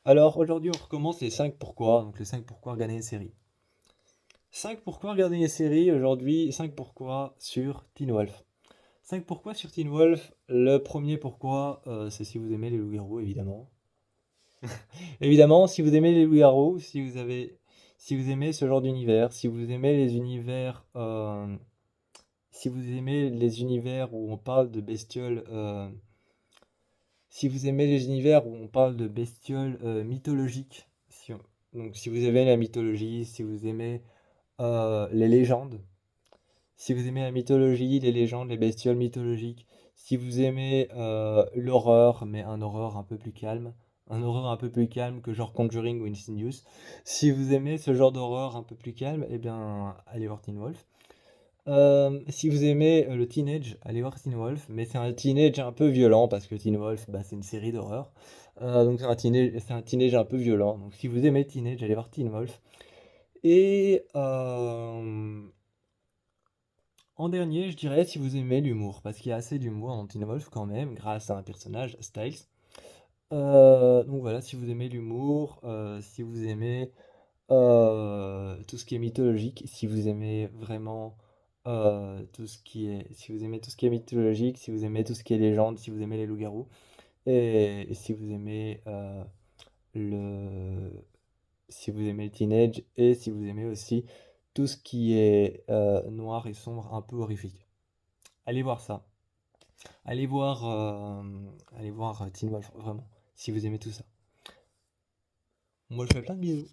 Alors aujourd'hui, on recommence les 5 pourquoi, donc les 5 pourquoi regarder une série. 5 pourquoi regarder une série aujourd'hui, 5 pourquoi sur Teen Wolf. 5 pourquoi sur Teen Wolf, le premier pourquoi, c'est si vous aimez les loups-garous, évidemment. Évidemment, si vous aimez les loups-garous, si vous aimez ce genre d'univers, si vous aimez les univers, si vous aimez les univers où on parle de bestioles, si vous aimez les univers où on parle de bestioles mythologiques, donc si vous aimez la mythologie, si vous aimez les légendes, si vous aimez la mythologie, les légendes, les bestioles mythologiques, si vous aimez l'horreur, mais un horreur un peu plus calme, un horreur un peu plus calme que genre Conjuring ou Insidious, si vous aimez ce genre d'horreur un peu plus calme, eh bien allez voir Teen Wolf. Si vous aimez le teenage, allez voir Teen Wolf, mais c'est un teenage un peu violent parce que Teen Wolf, bah, c'est une série d'horreur. Donc c'est un teenage un peu violent. Donc si vous aimez teenage, allez voir Teen Wolf. Et en dernier, je dirais si vous aimez l'humour, parce qu'il y a assez d'humour dans Teen Wolf quand même, grâce à un personnage, Styles. Donc voilà, si vous aimez l'humour, si vous aimez tout ce qui est mythologique, si vous aimez vraiment si vous aimez tout ce qui est mythologique, si vous aimez tout ce qui est légende, si vous aimez les loups-garous, et si vous aimez le, si vous aimez le teenage, et si vous aimez aussi tout ce qui est noir et sombre, un peu horrifique. Allez voir ça. Allez voir Teen Wolf, vraiment, si vous aimez tout ça. Moi, je fais plein de bisous.